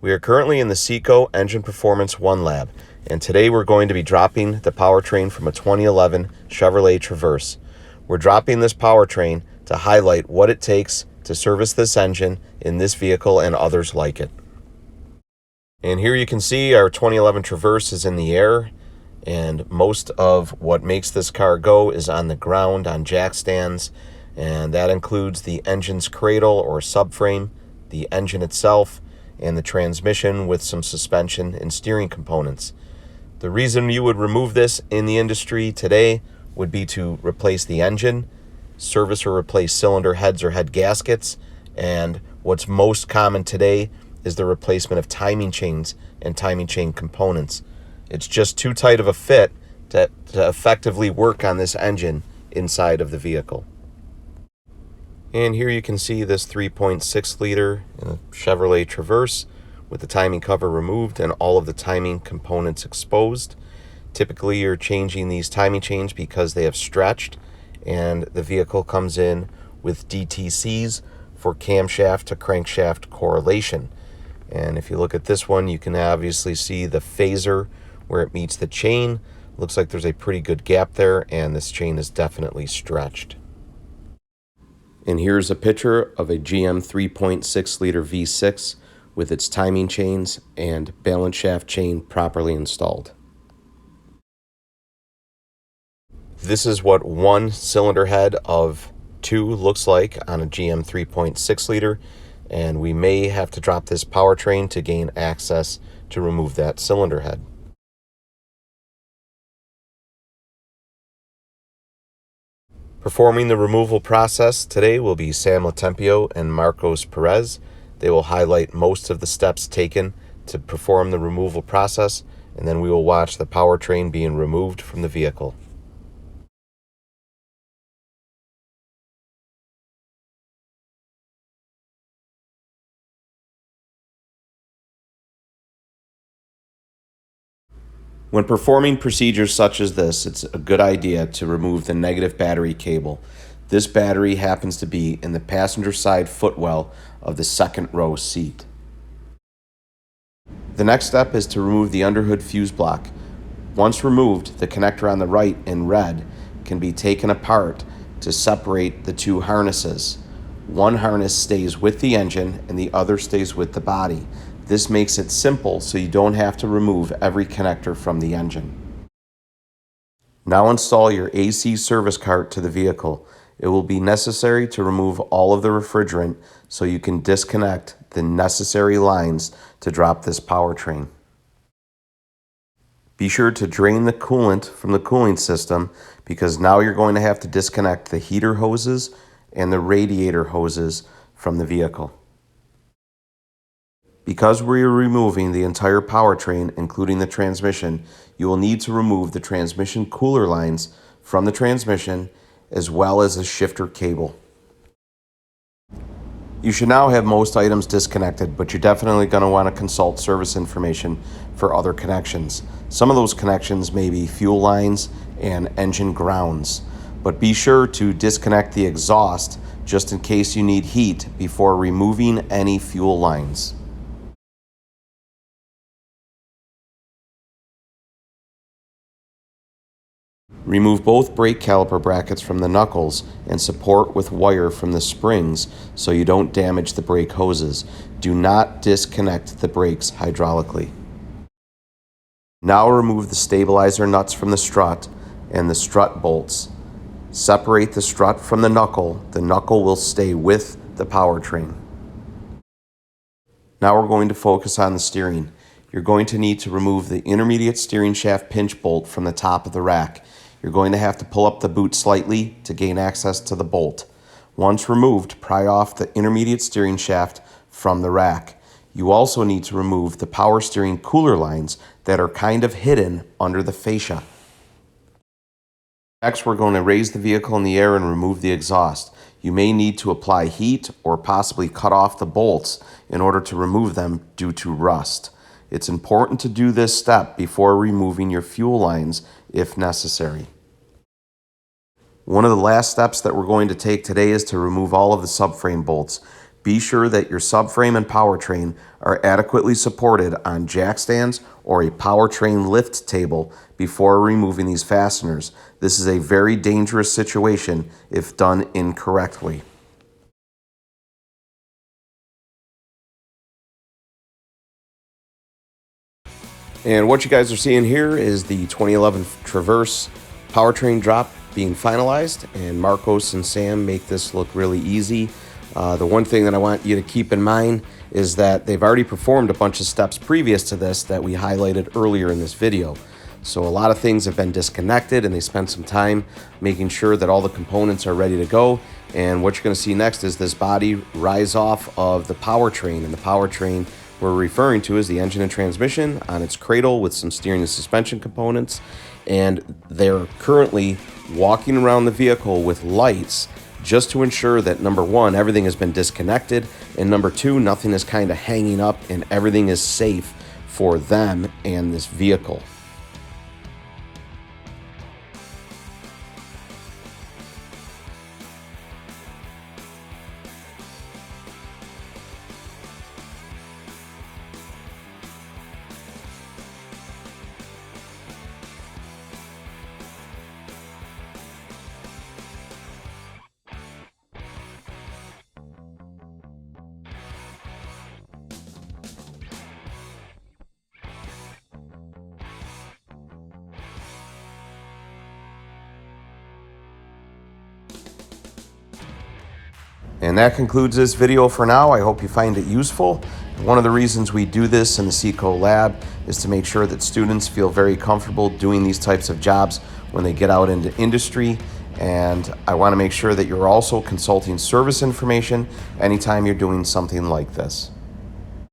We are currently in the Seco Engine Performance 1 lab, and today we're going to be dropping the powertrain from a 2011 Chevrolet Traverse. We're dropping this powertrain to highlight what it takes to service this engine in this vehicle and others like it. And here you can see our 2011 Traverse is in the air, and most of what makes this car go is on the ground on jack stands, and that includes the engine's cradle or subframe, the engine itself, and the transmission with some suspension and steering components. The reason you would remove this in the industry today would be to replace the engine, service or replace cylinder heads or head gaskets, and what's most common today is the replacement of timing chains and timing chain components. It's just too tight of a fit to effectively work on this engine inside of the vehicle. And here you can see this 3.6 liter in a Chevrolet Traverse with the timing cover removed and all of the timing components exposed. Typically you're changing these timing chains because they have stretched, and the vehicle comes in with DTCs for camshaft to crankshaft correlation. And if you look at this one, you can obviously see the phaser where it meets the chain. Looks like there's a pretty good gap there, and this chain is definitely stretched. And here's a picture of a GM 3.6 liter V6 with its timing chains and balance shaft chain properly installed. This is what one cylinder head of two looks like on a GM 3.6 liter, and we may have to drop this powertrain to gain access to remove that cylinder head. Performing the removal process today will be Sam Latempio and Marcos Perez. They will highlight most of the steps taken to perform the removal process, and then we will watch the powertrain being removed from the vehicle. When performing procedures such as this, it's a good idea to remove the negative battery cable. This battery happens to be in the passenger side footwell of the second row seat. The next step is to remove the underhood fuse block. Once removed, the connector on the right in red can be taken apart to separate the two harnesses. One harness stays with the engine and the other stays with the body. This makes it simple so you don't have to remove every connector from the engine. Now install your AC service cart to the vehicle. It will be necessary to remove all of the refrigerant so you can disconnect the necessary lines to drop this powertrain. Be sure to drain the coolant from the cooling system, because now you're going to have to disconnect the heater hoses and the radiator hoses from the vehicle. Because we are removing the entire powertrain, including the transmission, you will need to remove the transmission cooler lines from the transmission as well as the shifter cable. You should now have most items disconnected, but you're definitely going to want to consult service information for other connections. Some of those connections may be fuel lines and engine grounds, but be sure to disconnect the exhaust just in case you need heat before removing any fuel lines. Remove both brake caliper brackets from the knuckles and support with wire from the springs so you don't damage the brake hoses. Do not disconnect the brakes hydraulically. Now remove the stabilizer nuts from the strut and the strut bolts. Separate the strut from the knuckle. The knuckle will stay with the powertrain. Now we're going to focus on the steering. You're going to need to remove the intermediate steering shaft pinch bolt from the top of the rack. You're going to have to pull up the boot slightly to gain access to the bolt. Once removed, pry off the intermediate steering shaft from the rack. You also need to remove the power steering cooler lines that are kind of hidden under the fascia. Next, we're going to raise the vehicle in the air and remove the exhaust. You may need to apply heat or possibly cut off the bolts in order to remove them due to rust. It's important to do this step before removing your fuel lines if necessary. One of the last steps that we're going to take today is to remove all of the subframe bolts. Be sure that your subframe and powertrain are adequately supported on jack stands or a powertrain lift table before removing these fasteners. This is a very dangerous situation if done incorrectly. And what you guys are seeing here is the 2011 Traverse powertrain drop being finalized, and Marcos and Sam make this look really easy. The one thing that I want you to keep in mind is that they've already performed a bunch of steps previous to this that we highlighted earlier in this video. So a lot of things have been disconnected, and they spent some time making sure that all the components are ready to go. And what you're going to see next is this body rise off of the powertrain, and the powertrain we're referring to is the engine and transmission on its cradle with some steering and suspension components. And they're currently walking around the vehicle with lights just to ensure that, number one, everything has been disconnected, and number two, nothing is kind of hanging up and everything is safe for them and this vehicle. And that concludes this video for now. I hope you find it useful. One of the reasons we do this in the Seco lab is to make sure that students feel very comfortable doing these types of jobs when they get out into industry. And I want to make sure that you're also consulting service information anytime you're doing something like this.